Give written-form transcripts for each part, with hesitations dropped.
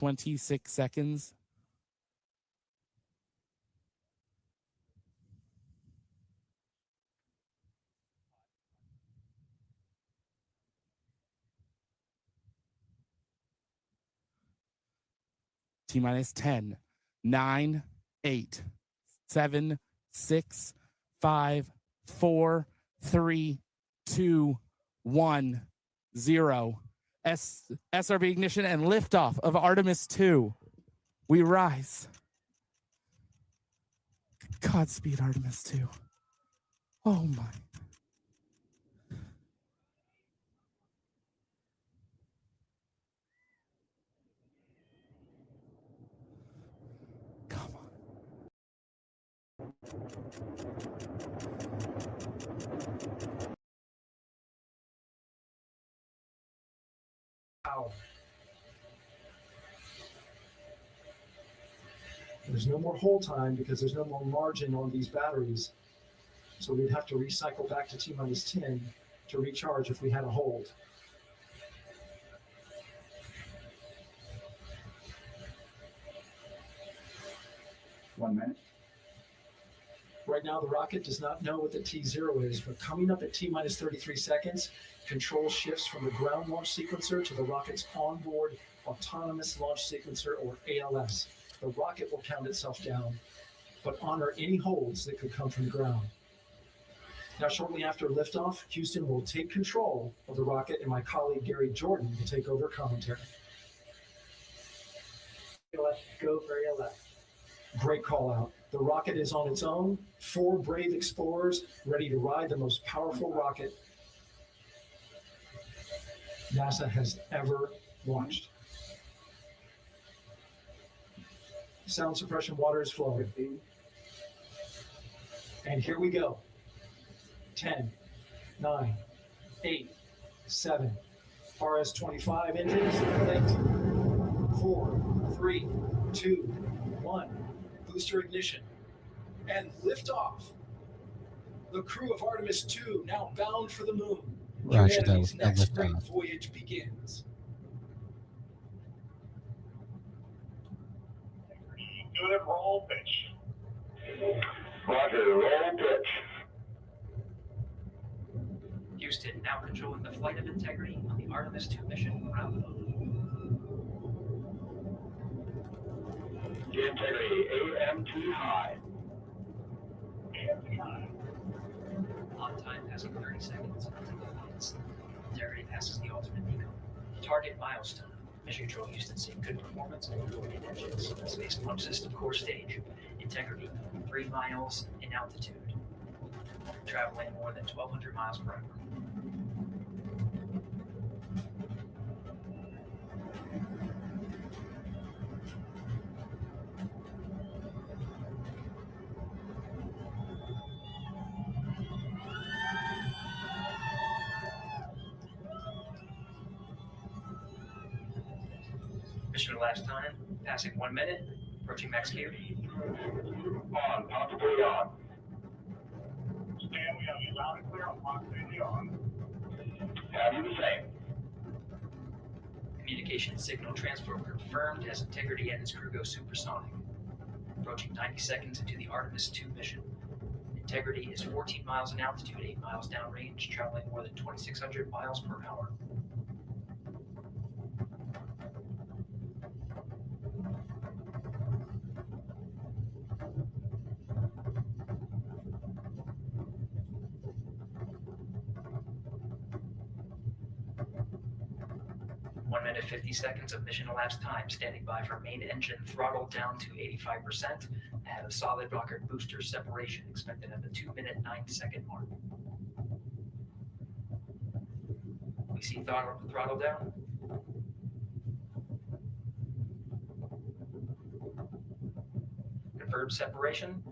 26 seconds. T-minus 10, 9, 8, 7, 6, 5, 4, 3, 2, 1, 0. SRB ignition and liftoff of Artemis II. We rise. Godspeed, Artemis II. Oh my. Come on. Wow. There's no more hold time because there's no more margin on these batteries. So we'd have to recycle back to T-minus 10 to recharge if we had a hold. One minute. Right now, the rocket does not know what the T0 is, but coming up at T-minus 33 seconds, control shifts from the ground launch sequencer to the rocket's onboard autonomous launch sequencer, or ALS. The rocket will count itself down, but honor any holds that could come from the ground. Now, shortly after liftoff, Houston will take control of the rocket, and my colleague Gary Jordan will take over commentary. Go for ALS. Great call out. The rocket is on its own, 4 brave explorers ready to ride the most powerful rocket NASA has ever launched. Sound suppression water is flowing. And here we go. 10, 9, 8, 7. RS-25 engines lit. 4, 3, 2, 1. Booster ignition. And liftoff. The crew of Artemis II now bound for the moon. Roger, that was Humanity's next liftoff. great voyage begins. Good roll pitch. Roger, roll pitch. Houston now controlling the flight of Integrity on the Artemis II mission. Round Integrity, AMT high. AMT high. on time passing 30 seconds. Integrity passes the alternate deco. Target milestone. Mission Control Houston seeing good performance and avoiding engines. Space launch system core stage. Integrity 3 miles in altitude. Traveling more than 1,200 miles per hour. Mission last time, passing 1 minute, approaching max gear. On, possibly on. Stan, we have you loud and clear on possibly on. Have you the same? Communication signal transfer confirmed as Integrity and its crew go supersonic. Approaching 90 seconds into the Artemis II mission. Integrity is 14 miles in altitude, 8 miles downrange, traveling more than 2,600 miles per hour. One minute 50 seconds of mission elapsed time, standing by for main engine throttle down to 85%, and a solid rocket booster separation expected at the 2 minute 9 second mark. We see throttle down. Confirmed separation.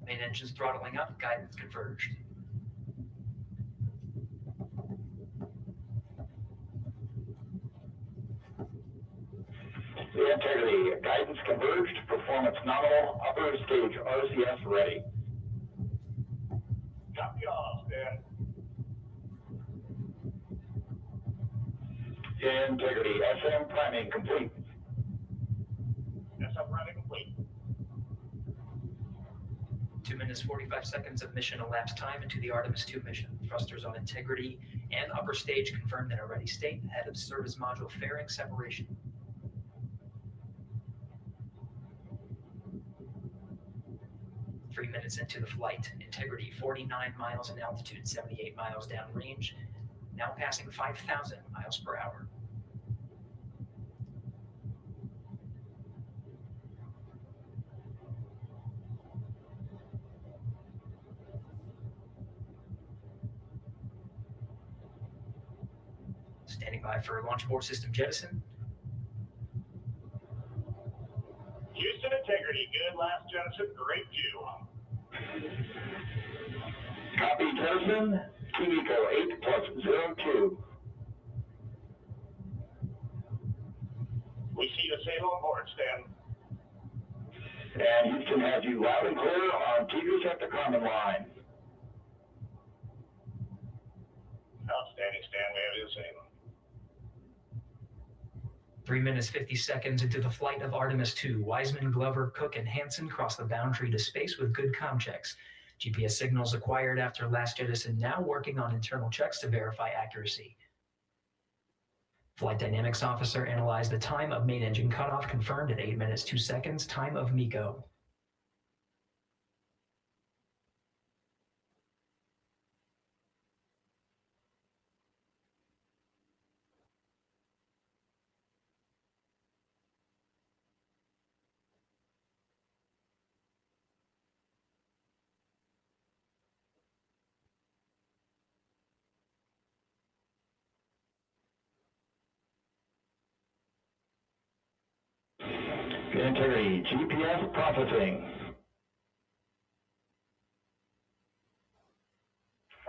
Main engine's throttling up, guidance converged. The Integrity, guidance converged, performance nominal, upper stage RCS ready. Copy all, Stan. Integrity, SM priming complete. SM priming complete. 2 minutes 45 seconds of mission elapsed time into the Artemis II mission. Thrusters on Integrity and upper stage confirmed in a ready state ahead of service module fairing separation. Three minutes into the flight, Integrity 49 miles in altitude, 78 miles downrange, now passing 5,000 miles per hour. Standing by for launch abort system jettison. Houston Integrity, good last jettison, great view. Copy jettison, Kimiko 8+02. We see the same on board, Stan. And Houston has you loud and clear on TV check the common line. Outstanding, Stan, we have you the same. 3 minutes 50 seconds into the flight of Artemis II, Wiseman, Glover, Cook, and Hansen cross the boundary to space with good comm checks. GPS signals acquired after last jettison now working on internal checks to verify accuracy. Flight Dynamics Officer analyzed the time of main engine cutoff, confirmed at 8 minutes 2 seconds, time of MECO. Integrity, GPS processing.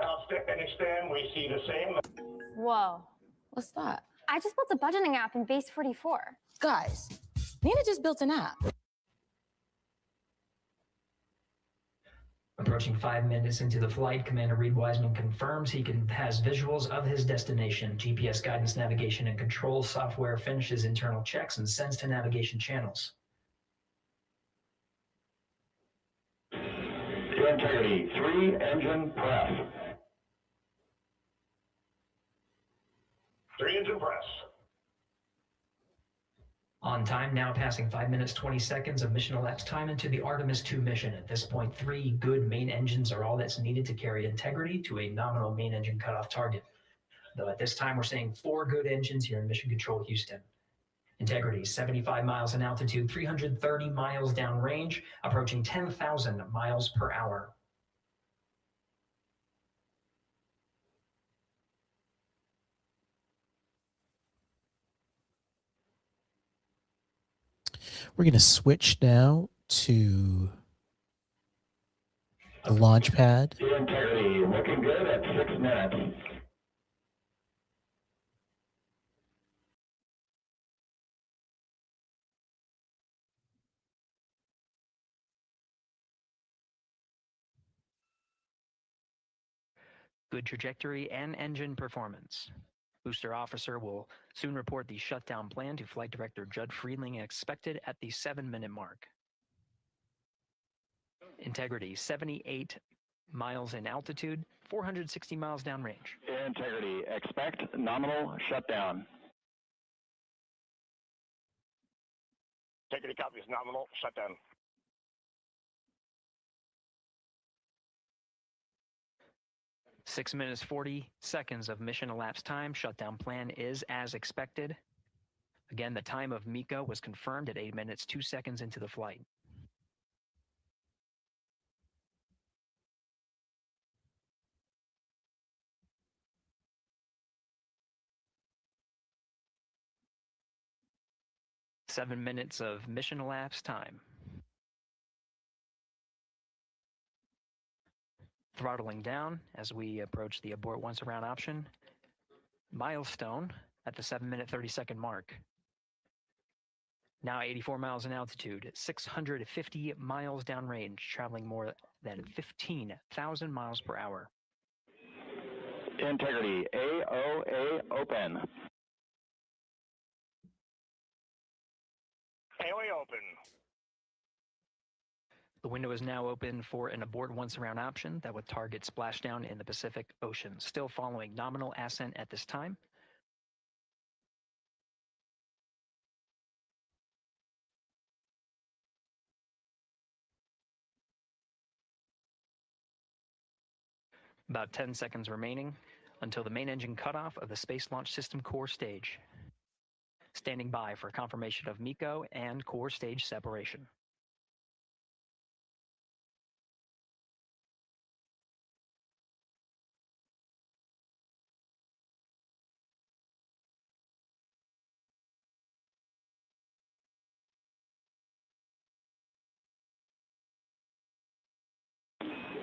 Outstanding, Stan, we see the same. Whoa. What's that? I just built a budgeting app in Base 44. Guys, Nina just built an app. Approaching 5 minutes into the flight, Commander Reed Wiseman confirms he has visuals of his destination. GPS guidance, navigation, and control software finishes internal checks and sends to navigation channels. Integrity, 3 engine press. 3 engine press. On time, now passing 5 minutes 20 seconds of mission elapsed time into the Artemis II mission. At this point, 3 good main engines are all that's needed to carry Integrity to a nominal main engine cutoff target. Though at this time, we're seeing 4 good engines here in Mission Control Houston. Integrity, 75 miles in altitude, 330 miles downrange, approaching 10,000 miles per hour. We're going to switch now to the launch pad. Integrity, looking good at 6 minutes. Good trajectory and engine performance. Booster officer will soon report the shutdown plan to Flight Director Judd Friedling, expected at the 7-minute mark. Integrity, 78 miles in altitude, 460 miles downrange. Integrity, expect nominal shutdown. Integrity copies, nominal shutdown. 6 minutes 40 seconds of mission elapsed time. Shutdown plan is as expected. Again, the time of MECO was confirmed at 8 minutes 2 seconds into the flight. Seven minutes of mission elapsed time. Throttling down as we approach the abort once around option. Milestone at the 7-minute 30-second mark. Now 84 miles in altitude, 650 miles downrange, traveling more than 15,000 miles per hour. Integrity, AOA open. Gateway open. The window is now open for an abort once around option that would target splashdown in the Pacific Ocean. Still following nominal ascent at this time. About 10 seconds remaining until the main engine cutoff of the Space Launch System core stage. Standing by for confirmation of MECO and core stage separation.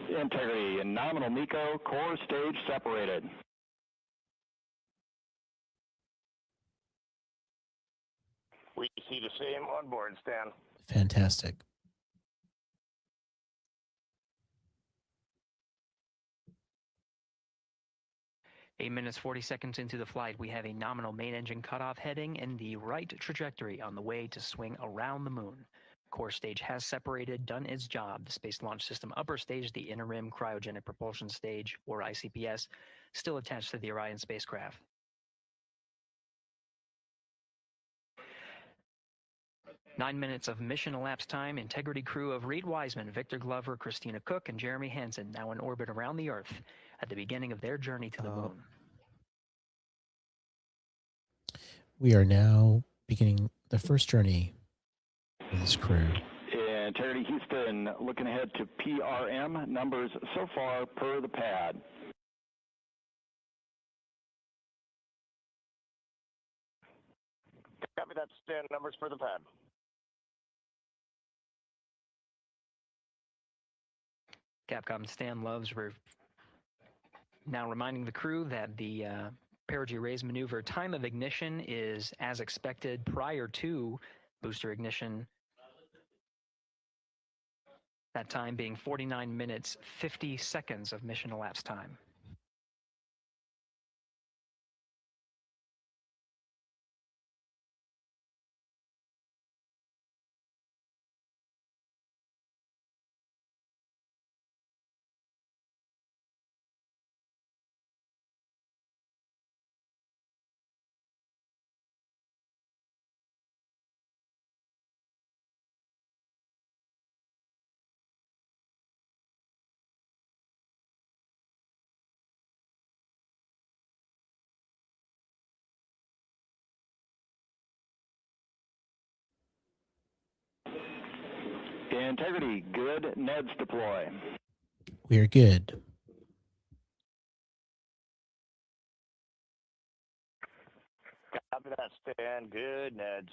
Integrity and nominal MECO, core stage separated. We see the same on board, Stan. Fantastic. Eight minutes, 40 seconds into the flight, we have a nominal main engine cutoff heading in the right trajectory on the way to swing around the moon. Core stage has separated, done its job. The Space Launch System upper stage, the interim cryogenic propulsion stage, or ICPS, still attached to the Orion spacecraft. Nine minutes of mission elapsed time. Integrity crew of Reed Wiseman, Victor Glover, Christina Cook, and Jeremy Hansen now in orbit around the Earth at the beginning of their journey to the moon. We are now beginning the first journey for this crew. Integrity Houston, looking ahead to PRM numbers so far per the pad. Copy that, Stan. Numbers for the pad. Capcom Stan Loves now reminding the crew that the perigee raise maneuver time of ignition is as expected prior to booster ignition. That time being 49 minutes, 50 seconds of mission elapsed time. Integrity, good. Neds deploy. We are good. Copy that, Stan. Good, Neds.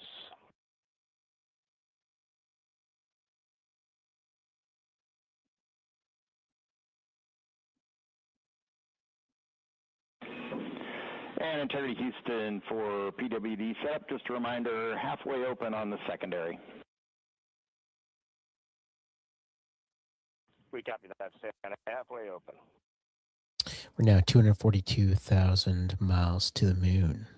And Integrity Houston for PWD setup. Just a reminder, halfway open on the secondary. We copy that, Stan. Halfway open. We're now 242,000 miles to the moon.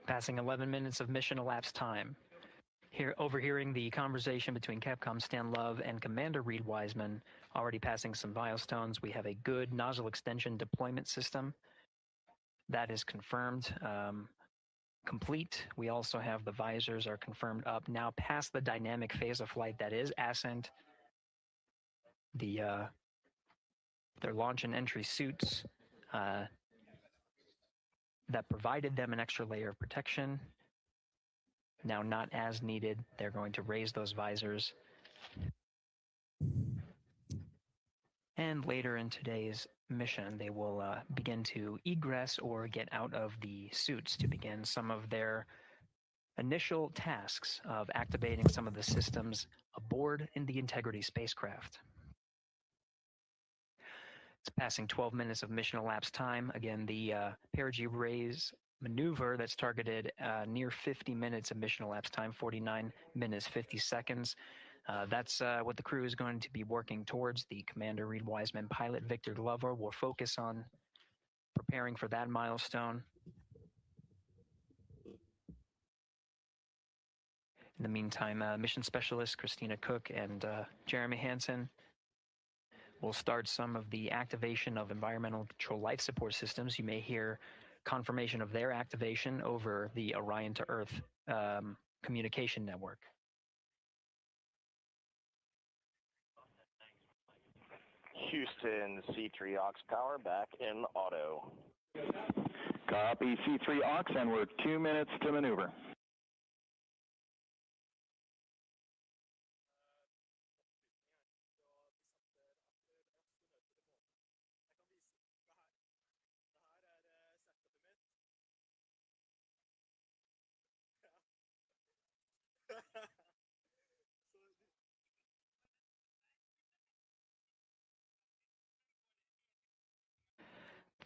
Passing 11 minutes of mission elapsed time. Here, overhearing the conversation between Capcom Stan Love and Commander Reed Wiseman, already passing some milestones. We have a good nozzle extension deployment system. That is confirmed. Complete. We also have the visors are confirmed up now past the dynamic phase of flight, that is ascent. Their launch and entry suits that provided them an extra layer of protection. Now not as needed. They're going to raise those visors. And later in today's mission, they will begin to egress or get out of the suits to begin some of their initial tasks of activating some of the systems aboard in the Integrity spacecraft. It's passing 12 minutes of mission elapsed time. Again, the perigee raise maneuver that's targeted near 50 minutes of mission elapsed time, 49 minutes, 50 seconds. That's what the crew is going to be working towards. The Commander Reed Wiseman, pilot Victor Glover will focus on preparing for that milestone. In the meantime, mission specialist Christina Cook and Jeremy Hansen will start some of the activation of environmental control life support systems. You may hear confirmation of their activation over the Orion to Earth communication network. Houston, C3 aux power back in auto. Copy C3 aux, and we're 2 minutes to maneuver.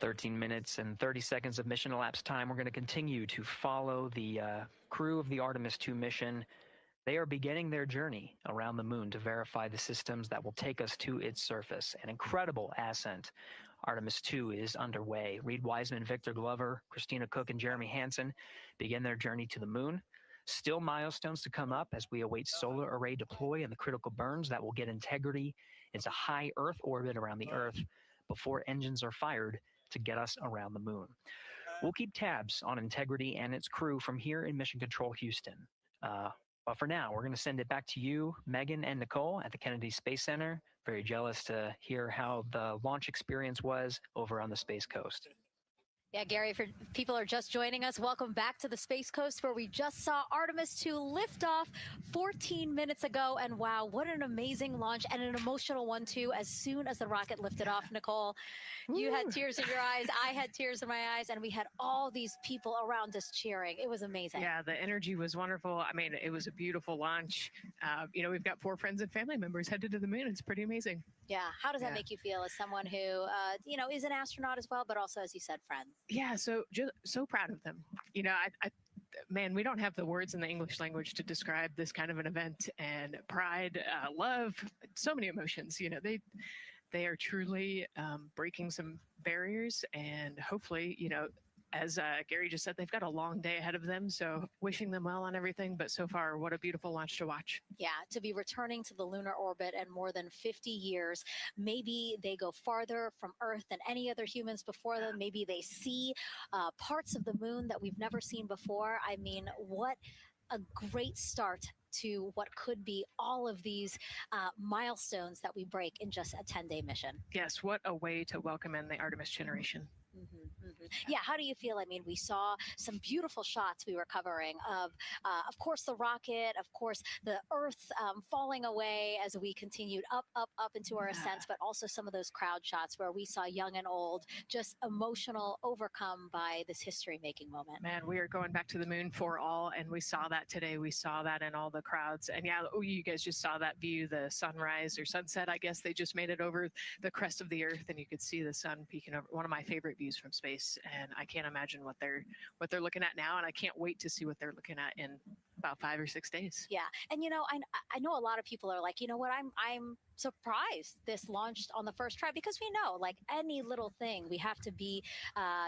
"13 minutes and 30 seconds of mission elapsed time. We're going to continue to follow the crew of the Artemis II mission. They are beginning their journey around the moon to verify the systems that will take us to its surface. An incredible ascent. Artemis II is underway. Reed Wiseman, Victor Glover, Christina Cook, and Jeremy Hansen begin their journey to the moon. Still milestones to come up as we await solar array deploy and the critical burns that will get Integrity into high Earth orbit around the Earth before engines are fired to get us around the moon. We'll keep tabs on Integrity and its crew from here in Mission Control Houston. But for now, we're going to send it back to you, Megan and Nicole at the Kennedy Space Center. Very jealous to hear how the launch experience was over on the Space Coast. Yeah, Gary, for people are just joining us, welcome back to the Space Coast, where we just saw Artemis II lift off 14 minutes ago. And wow, what an amazing launch, and an emotional one too. As soon as the rocket lifted off, Nicole, you had tears in your eyes, I had tears in my eyes, and we had all these people around us cheering. It was amazing. Yeah, the energy was wonderful. I mean, it was a beautiful launch. You know, we've got 4 friends and family members headed to the moon. It's pretty amazing. Yeah. How does that make you feel as someone who, you know, is an astronaut as well, but also, as you said, friends? Yeah, so proud of them. You know, man, we don't have the words in the English language to describe this kind of an event, and pride, love, so many emotions. You know, they are truly breaking some barriers, and hopefully, you know, as Gary just said, they've got a long day ahead of them. So wishing them well on everything. But so far, what a beautiful launch to watch. Yeah, to be returning to the lunar orbit in more than 50 years. Maybe they go farther from Earth than any other humans before them. Maybe they see parts of the moon that we've never seen before. I mean, what a great start to what could be all of these milestones that we break in just a 10-day mission. Yes, what a way to welcome in the Artemis generation. Yeah, how do you feel? I mean, we saw some beautiful shots we were covering of course, the rocket, of course, the Earth falling away as we continued up into our ascents, but also some of those crowd shots where we saw young and old just emotional, overcome by this history-making moment. Man, we are going back to the moon for all, and we saw that today. We saw that in all the crowds. And yeah, you guys just saw that view, the sunrise or sunset, I guess. They just made it over the crest of the Earth, and you could see the sun peeking over. One of my favorite views from space, and I can't imagine what they're looking at now, and I can't wait to see what they're looking at in about 5 or 6 days. Yeah, and you know, I know a lot of people are like, you know what, I'm surprised this launched on the first try, because we know, like any little thing, we have to be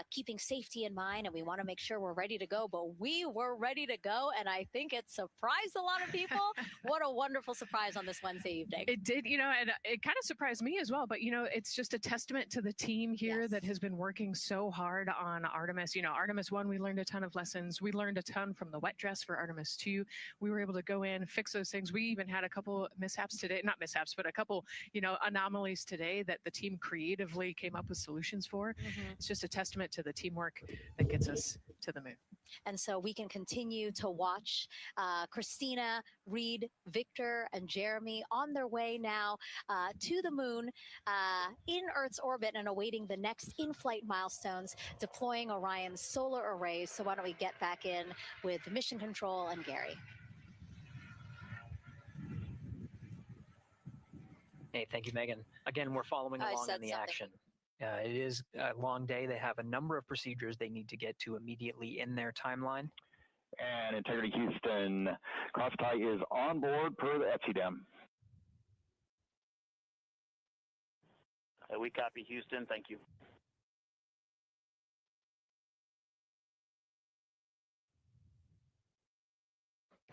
keeping safety in mind, and we want to make sure we're ready to go. But we were ready to go, and I think it surprised a lot of people. What a wonderful surprise on this Wednesday evening. It did, you know, and it kind of surprised me as well. But you know, it's just a testament to the team here that has been working so hard on Artemis. You know, Artemis 1, we learned a ton of lessons. We learned a ton from the wet dress for Artemis 2. We were able to go in, fix those things. We even had a couple mishaps today, not mishaps, but a couple, you know, anomalies today that the team creatively came up with solutions for. It's just a testament to the teamwork that gets us to the moon. And so we can continue to watch Christina, Reed, Victor, and Jeremy on their way now to the moon in Earth's orbit, and awaiting the next in-flight milestones, deploying Orion's solar arrays. So why don't we get back in with Mission Control and Gary. Hey, thank you, Megan. Again, we're following along in the action. It is a long day. They have a number of procedures they need to get to immediately in their timeline. And Integrity Houston, cross-tie is on board per the FCDEM. We copy, Houston. Thank you.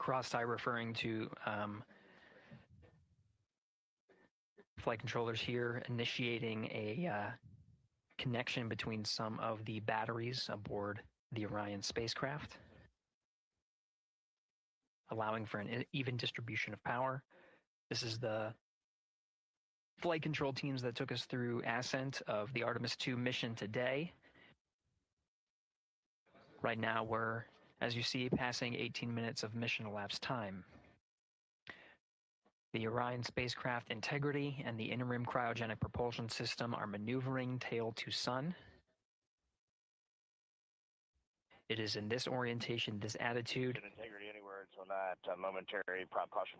cross-tie referring to flight controllers here initiating a connection between some of the batteries aboard the Orion spacecraft, allowing for an even distribution of power. This is the flight control teams that took us through ascent of the Artemis II mission today. Right now we're, as you see, passing 18 minutes of mission elapsed time. The Orion spacecraft integrity and the interim cryogenic propulsion system are maneuvering tail to sun. It is in this orientation, this attitude. Integrity, any words on that momentary prop caution?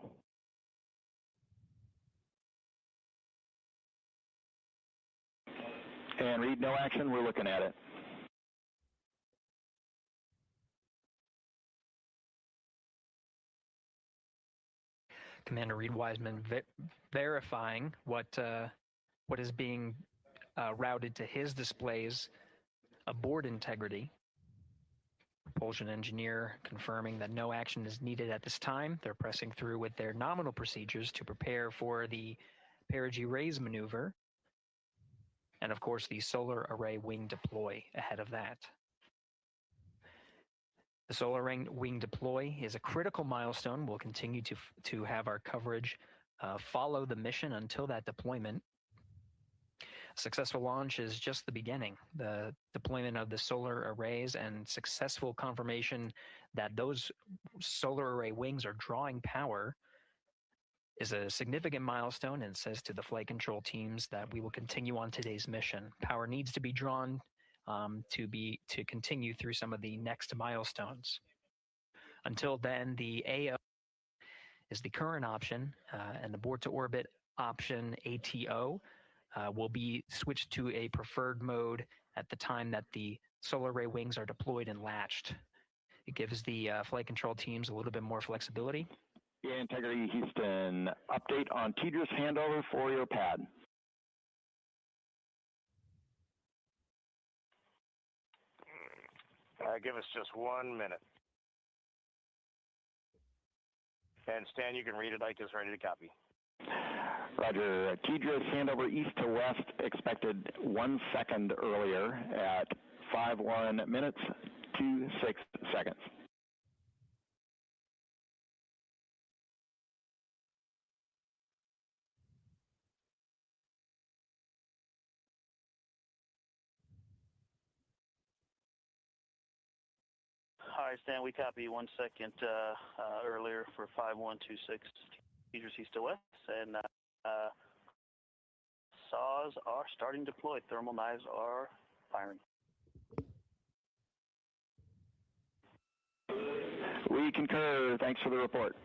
And Reed, no action, we're looking at it. Commander Reed Wiseman verifying what is being routed to his displays aboard integrity. Propulsion engineer confirming that no action is needed at this time. They're pressing through with their nominal procedures to prepare for the perigee raise maneuver. And of course, the solar array wing deploy ahead of that. The solar wing deploy is a critical milestone. We'll continue to have our coverage follow the mission until that deployment. Successful launch is just the beginning. The deployment of the solar arrays and successful confirmation that those solar array wings are drawing power is a significant milestone and says to the flight control teams that we will continue on today's mission. Power needs to be drawn to continue through some of the next milestones. Until then, the AO is the current option, and the board to orbit option ATO will be switched to a preferred mode at the time that the solar array wings are deployed and latched. It gives the flight control teams a little bit more flexibility. Yeah, Integrity Houston, update on TDRS handover for your pad. Give us just 1 minute. And Stan, you can read it. Ike is ready to copy. Roger. TDRS handover east to west expected 1 second earlier at 5:1 minutes 26 seconds. Hi, Stan. We copy 1 second earlier for 5126. Teachers east to west, and saws are starting to deploy. Thermal knives are firing. We concur. Thanks for the report.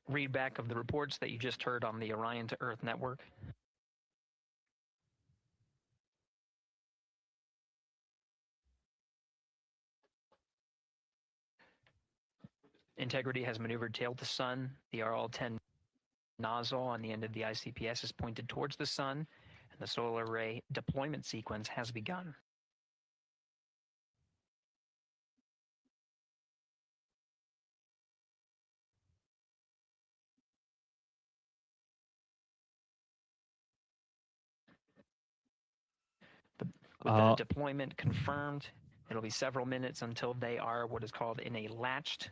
Read back of the reports that you just heard on the Orion to Earth network. Integrity has maneuvered tail to sun. The RL-10 nozzle on the end of the ICPS is pointed towards the sun, and the solar array deployment sequence has begun. With the deployment confirmed, it'll be several minutes until they are what is called in a latched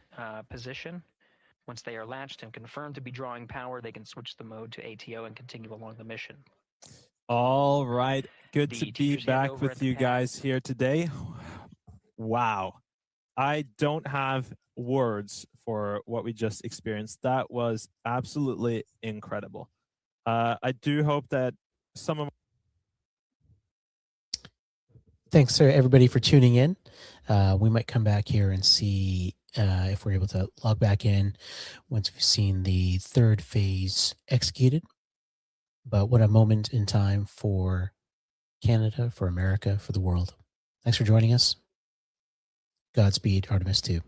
position. Once they are latched and confirmed to be drawing power, they can switch the mode to ATO and continue along the mission. All right. Good to be back with you guys here today. Wow. I don't have words for what we just experienced. That was absolutely incredible. I do hope that some of Thanks to everybody for tuning in. We might come back here and see if we're able to log back in once we've seen the third phase executed. But what a moment in time for Canada, for America, for the world. Thanks for joining us. Godspeed, Artemis 2.